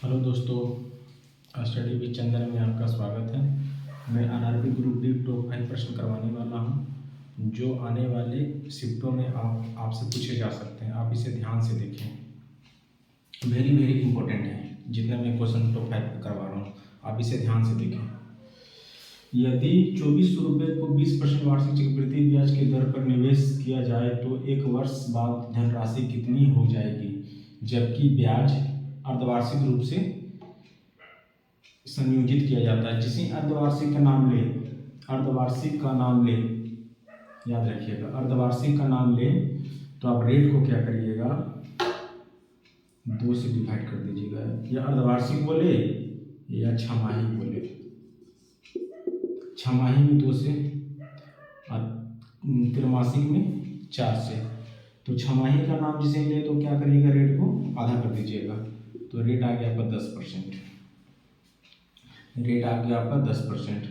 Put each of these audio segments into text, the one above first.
Hello दोस्तों, study with चंदन में आपका स्वागत है। मैं आरआरबी ग्रुप डी टॉप 5 प्रश्न करवाने वाला हूं, जो आने वाले शिफ्टों में आपसे पूछे जा सकते हैं। आप इसे ध्यान से देखें, वेरी वेरी इंपॉर्टेंट है। जितना मैं क्वेश्चन टॉप 5 करवा रहा हूँ, आप इसे ध्यान से देखें। यदि 2400 रुपये को 20% वार्षिक चक्रवृद्धि ब्याज की दर पर निवेश किया जाए तो एक वर्ष बाद धनराशि कितनी हो जाएगी, जबकि ब्याज अर्धवार्षिक रूप से संयोजित किया जाता है। जिसे अर्धवार्षिक का नाम ले, अर्धवार्षिक का नाम ले, याद रखिएगा, अर्धवार्षिक का नाम ले तो आप रेट को क्या करिएगा, 2 से डिवाइड कर दीजिएगा। या अर्धवार्षिक बोले या छमाही बोले, छमाही में 2 से और त्रैमासिक में 4 से। तो छमाही का नाम जिसे ले तो क्या करिएगा, रेट को आधा कर दीजिएगा। तो रेट आ गया आपका 10%। रेट आ गया आपका 10%।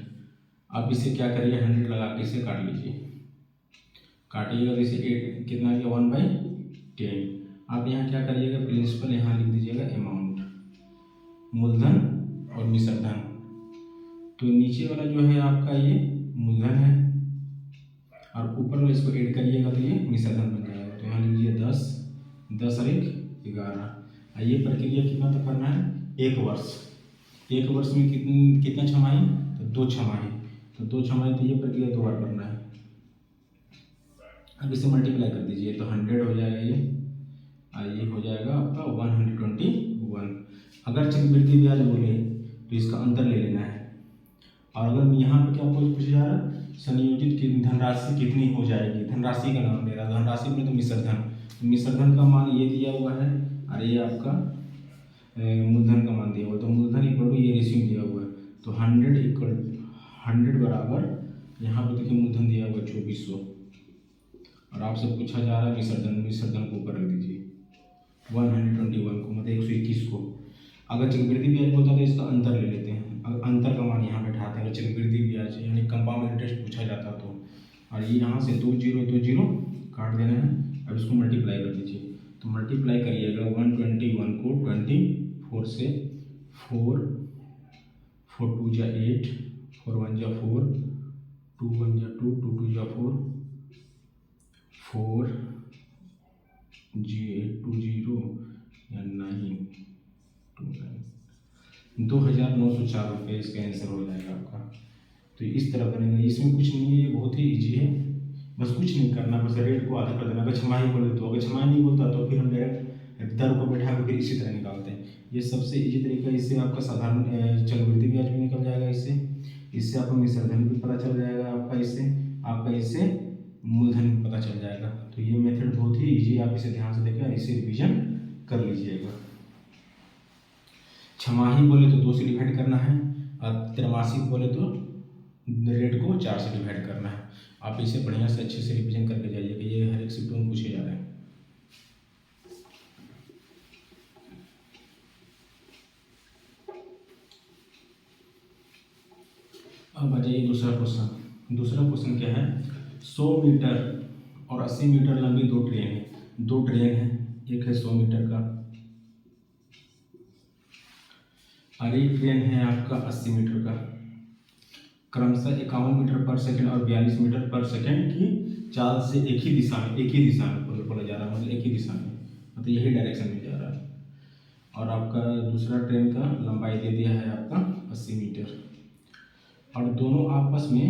अब इसे क्या करिए, 100 लगा के इसे काट लीजिए। काटिएगा तो इसे 8 कितना गया, 1/10। आप यहाँ क्या करिएगा, प्रिंसिपल यहाँ लिख दीजिएगा अमाउंट, मूलधन और मिश्रधन। तो नीचे वाला जो है आपका ये मूलधन है और ऊपर वाला इसको ऐड करिएगा तो ये मिश्रधन बन जाएगा। तो यहाँ लीजिए 10, 10 और 1 11। ये प्रक्रिया कितना तक करना है, 1 वर्ष। 1 वर्ष में कितना छमाही, तो 2 छमाही। तो 2 छमाही, तो ये प्रक्रिया 2 बार करना है। अब इसे मल्टीप्लाई कर दीजिए तो 100 हो जाएगा ये, और ये हो जाएगा आपका 121। अगर चक्रवृद्धि ब्याज बोले तो इसका अंतर ले लेना है। और अगर यहाँ पर क्या पूछा जा रहा है, संयोजित की धनराशि कितनी हो जाएगी, धनराशि का नाम ले रहा है। धनराशि में तो मिश्रधन, तो मिश्रधन का मान ये दिया हुआ है और ये आपका मूलधन का मान दिया हुआ है। तो मूलधन इक्वल टू ये रेशियो दिया हुआ है। तो 100 बराबर यहाँ पर देखिए मूलधन दिया हुआ है 2400 और आपसे पूछा जा रहा है मिश्रधन। मिश्रधन को ऊपर रख दीजिए 121 को, मतलब 121 को। अगर चक्रवृद्धि ब्याज बोलता तो इसका अंतर ले लेते हैं। अगर अंतर का मान यहाँ बैठाते हैं, अगर चक्रवृद्धि ब्याज यानी कंपाउंड इंटरेस्ट पूछा जाता तो। और ये यहाँ से 2 0 काट देना है। अब इसको मल्टीप्लाई कर दीजिए। तो मल्टीप्लाई करिएगा 121 को 24 से, 4 4 2 जा 8, 4 1 जा 4, 2 1 जा 2, 2 2 जा 4, 4 2 0 या 9 2 9, 2904 रुपये इसका आंसर हो जाएगा आपका। तो इस तरह बनेगा। इसमें कुछ नहीं है, ये बहुत ही ईजी है। बस कुछ नहीं करना, बस रेट को आधा कर देना। अगर छमाही बोले तो, अगर छमाही नहीं बोलता तो फिर हम डायरेक्ट दर को बैठा कर फिर इसी तरह निकालते हैं। ये सबसे ईजी तरीका। इससे आपका साधारण चक्रवृद्धि ब्याज भी निकल जाएगा। इससे आपको मिश्रधन भी पता चल जाएगा आपका। इससे मूलधन भी पता चल जाएगा। तो ये मेथड बहुत ही ईजी, आप इसे ध्यान से देखें, इसे रिविजन कर लीजिएगा। छमाही बोले तो 2 से डिवाइड करना है और त्रैमासिक बोले तो रेट को 4 से डिवाइड करना है। आप इसे बढ़िया से अच्छे से रिवीजन करके जाइए कि ये हर एक शिफ्ट में पूछे जा रहे हैं। अब आ जाइए दूसरा क्वेश्चन। दूसरा क्वेश्चन क्या है, 100 मीटर और 80 मीटर लंबी 2 ट्रेन है। 2 ट्रेन है, एक है 100 मीटर का और एक ट्रेन है आपका 80 मीटर का। क्रमशः 51 मीटर पर सेकंड और 42 मीटर पर सेकंड की चाल से एक ही दिशा में बोला जा रहा है, मतलब एक ही दिशा में, मतलब यही डायरेक्शन में जा रहा है। और आपका दूसरा ट्रेन का लंबाई दे दिया है आपका 80 मीटर और दोनों आपस में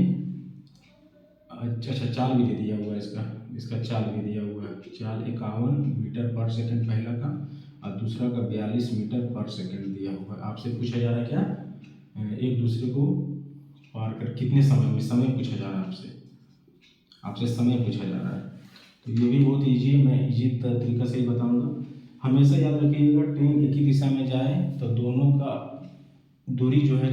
अच्छा चाल भी दे दिया हुआ है। इसका चाल भी दिया हुआ है। चाल 51 मीटर पर सेकंड पहला का और दूसरा का 42 मीटर पर सेकंड दिया हुआ है। आपसे पूछा जा रहा है क्या, एक दूसरे को पार कर कितने समय में, समय पूछा जा रहा है आपसे समय पूछा जा रहा है। तो ये भी बहुत ईजी है, मैं ईजी तरीका से ही बताऊंगा। हमेशा याद रखिएगा, ट्रेन एक ही दिशा में जाए तो दोनों का दूरी जो है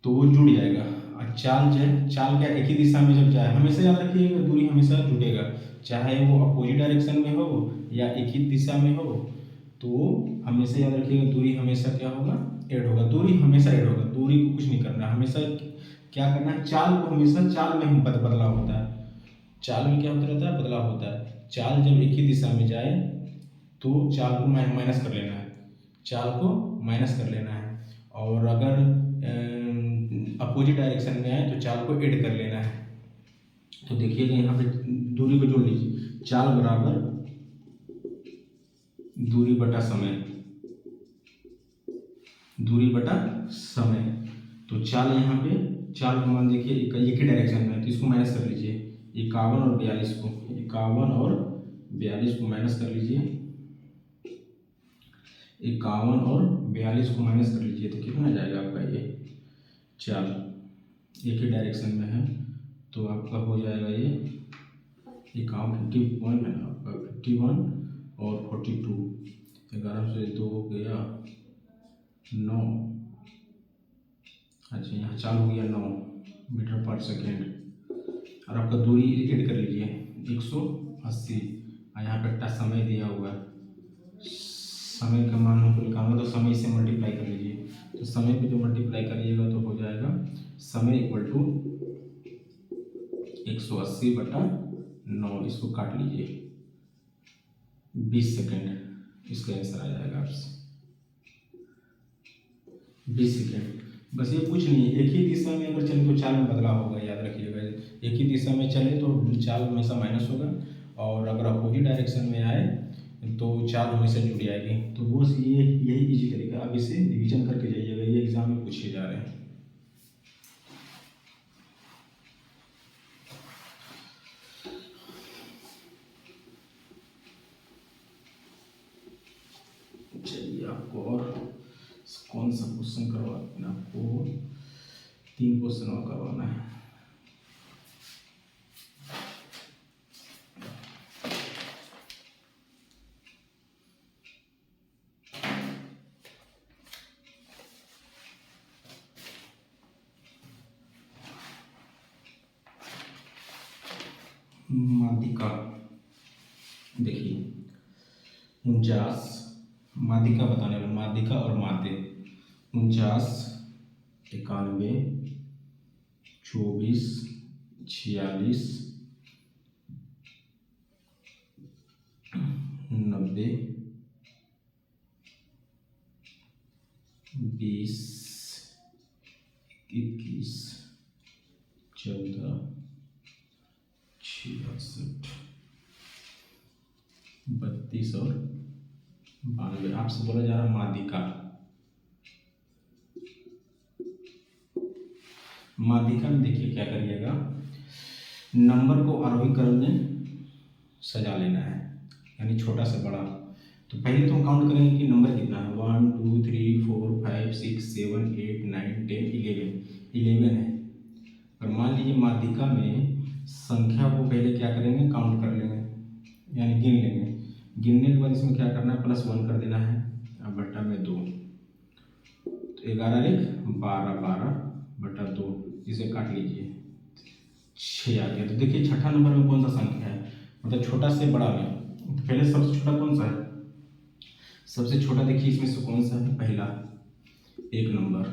तो वो जुड़ जाएगा। और चाल क्या एक ही दिशा में जब जाए, हमेशा याद रखिएगा दूरी हमेशा जुड़ेगा, चाहे वो अपोजिट डायरेक्शन में हो या एक ही दिशा में हो। तो हमेशा याद रखिएगा दूरी हमेशा क्या होगा, ऐड होगा। दूरी हमेशा ऐड होगा, दूरी को कुछ नहीं करना, हमेशा क्या करना है, चाल को हमेशा चाल में ही बदलाव होता है। चाल में क्या होता रहता है, बदलाव होता है। चाल जब एक ही दिशा में जाए तो चाल को माइनस कर लेना है। चाल को माइनस कर लेना है, और अगर अपोजिट डायरेक्शन में आए तो चाल को ऐड कर लेना है। तो देखिएगा यहाँ पे दूरी को जोड़ लीजिए, चाल बराबर दूरी बटा समय, दूरी बटा समय। तो चाल यहाँ पे, चाल को मान देखिए एक ही डायरेक्शन में है, तो इसको माइनस कर लीजिए, 51 और 42 को, 51 और 42 को माइनस कर लीजिए, 51 और 42 को माइनस कर लीजिए, तो कितना जाएगा आपका ये चाल, एक ही डायरेक्शन में है, तो आपका हो जाएगा ये 51 है आपका, 51 और 42, 11 से 2 हो गया 9, अच्छा यहाँ चाल हो गया 9 मीटर पर सेकेंड, और आपका दूरी ऐड कर लीजिए 180, और यहाँ पे समय दिया हुआ है, समय का मान हमको निकालना, तो समय से मल्टीप्लाई कर लीजिए, तो समय पे जो मल्टीप्लाई करिएगा तो हो जाएगा समय इक्वल टू 180 बटा 9, इसको काट लीजिए 20 सेकेंड, इसका आंसर आ जाएगा आपसे 20 सेकेंड। बस ये कुछ नहीं है, एक ही दिशा में अगर चले तो चाल में बदलाव होगा, याद रखिएगा, एक ही दिशा में चले तो चाल हमेशा माइनस होगा, और अगर अपोजिट डायरेक्शन में आए तो चाल हमेशा जुड़ जाएगी। तो वो ये यही इजी तरीका, आप इसे रिवीजन करके जाइएगा, ये एग्जाम में पूछे जा रहे हैं। चलिए आपको और कौन सा क्वेश्चन करवाना, आपको 3 क्वेश्चन और करवाना है। माध्यिका, देखिए 49, माध्यिका बताने वाला, माध्यिका और माध्य, 49, 91, 24, 46, 90, 20, 21, 14, 66, 32 और 92। आपसे बोला जा रहा है माध्यिका, माध्यिका में देखिए क्या करिएगा, नंबर को आरोही क्रम में सजा लेना है, यानी छोटा से बड़ा। तो पहले तो हम काउंट करेंगे कि नंबर कितना है, 1 2 3 4 5 6 7 8 9 10 11 है। और मान लीजिए माध्यिका में संख्या को पहले क्या करेंगे, काउंट कर लेंगे, यानी गिन लेंगे, गिनने के बाद इसमें क्या करना है, +1 कर देना है, अब बट्टा में 2, तो 11 1 12, 12 बटा 2, इसे काट लीजिए, 6 आ गया। तो देखिए छठा नंबर में कौन सा संख्या है, मतलब छोटा से बड़ा में, तो पहले सबसे छोटा कौन सा है, सबसे छोटा देखिए इसमें से कौन सा है, पहला 1 नंबर,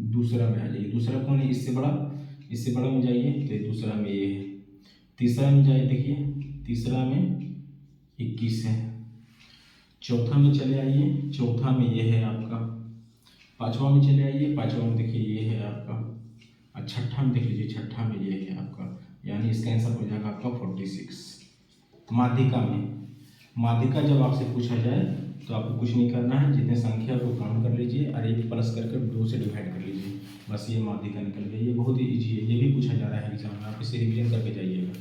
दूसरा में आ जाइए, दूसरा कौन है, इससे बड़ा में जाइए, तो दूसरा में ये है, तीसरा में जाइए, देखिए तीसरा में 21 है, चौथा में चले आइए, चौथा में ये है आपका, पांचवा में चले आइए, पांचवा में देखिए ये है आपका, और छठा में देख लीजिए, छठा में ये है आपका, यानी इसका आंसर हो जाएगा आपका 46। माध्यिका में, माध्यिका जब आपसे पूछा जाए तो आपको कुछ नहीं करना है, जितने संख्या को काउंट कर लीजिए और 1 प्लस करके 2 से डिवाइड कर लीजिए, बस ये माध्यिका निकल गई। ये बहुत ही ईजी है, ये भी पूछा जा रहा है एग्जाम में, आप इसे रिवीजन करके जाइएगा।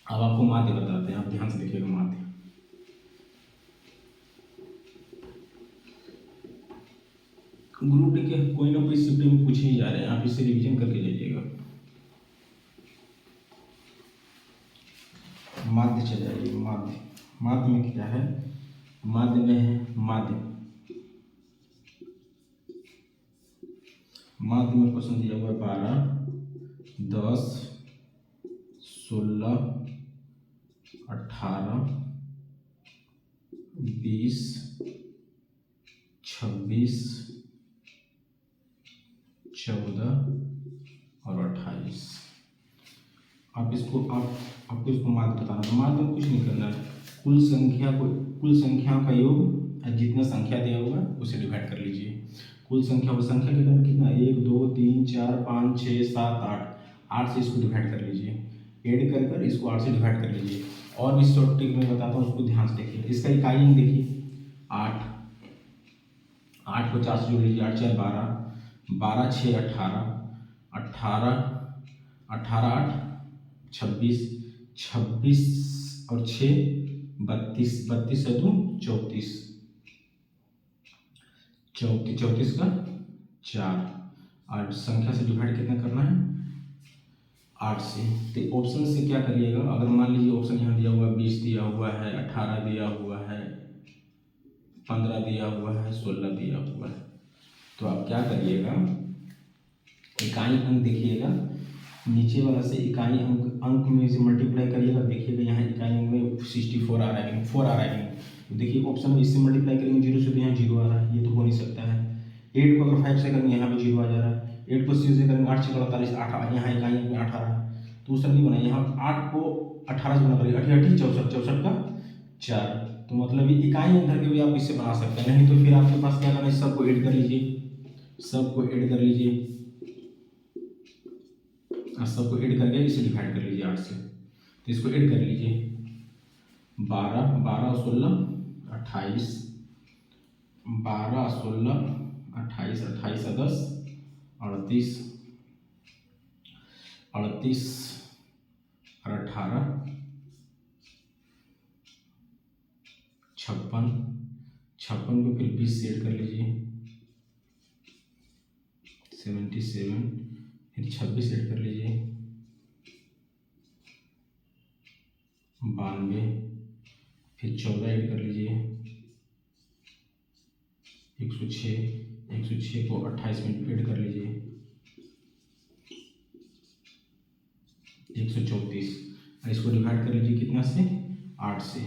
अब आपको माध्य बताते हैं, आप ध्यान से देखिएगा, माध्य ग्रुप डी के कोई ना कोई शिफ्ट में पूछे ही जा रहे हैं, आप इसे रिवीजन करके जाइएगा। माध्य चले आइए, माध्य, माध्य में क्या है, माध्य में है माध्य, माध्य में क्वेश्चन दिया हुआ है 12, 10, 16, 18, 20, 26, 14 और 28। आप इसको आपको इसको माध्य बताना है, माध्य में कुछ नहीं करना है, कुल संख्याओं का योग जितना संख्या दिया होगा उसे डिवाइड कर लीजिए। कुल संख्या संख्या के अंदर कितना 1 2 3 4 5 6 7 8 से इसको डिवाइड कर लीजिए। ऐड कर इसको 8 से डिवाइड कर लीजिए। और भी शॉर्ट ट्रिक मैं बताता हूँ, उसको ध्यान से देखिए। इसका इकाई अंक देखिए 8 को 4 से जोड़ लीजिए। 8 4 12 12 6 18 18 18 8 26 26 और 6 32 32 से 2 34 34 का 4 और संख्या से डिवाइड कितना करना है 8 से। तो ऑप्शन से क्या करिएगा, अगर मान लीजिए ऑप्शन यहाँ दिया हुआ है 20 दिया हुआ है, 18 दिया हुआ है, 15 दिया हुआ है, 16 दिया हुआ है, तो आप क्या करिएगा इकाई अंक देखिएगा, नीचे वाला से इकाई अंक में से मल्टीप्लाई करिएगा। देखिएगा यहाँ इकाई अंक में 64 आ रहा है, 4 आ रहा है। तो देखिए ऑप्शन में इससे मल्टीप्लाई करेंगे 0 से, तो यहाँ 0 आ रहा है, ये तो हो नहीं सकता है। 8 को अगर 5 से करेंगे यहाँ पे 0 आ जा रहा है। 8 को 6 से करेंगे 8 से 48 8 यहाँ इकाई अंक में 8 आ रहा है, तो उस तरह नहीं बना। यहाँ 8 को 18 से गुना करिए, 88 64 64 का 4, तो मतलब ये इकाई अंक करके भी आप इससे बना सकते हैं। नहीं तो फिर आपके पास क्या करना है, सबको ऐड कर लीजिए, सबको ऐड कर लीजिए, सबको ऐड करके इसे डिवाइड कर लीजिए 8 से। तो इसको ऐड कर लीजिए 12 12 16 28 12 16 28 28 10 38 38 और 18 56 56 को फिर 20 से ऐड कर लीजिए 77, फिर 26 ऐड कर लीजिए 92, फिर 14 ऐड कर लीजिए 106 106 को 28 में ऐड कर लीजिए 134, और इसको डिवाइड कर लीजिए कितना से 8 से।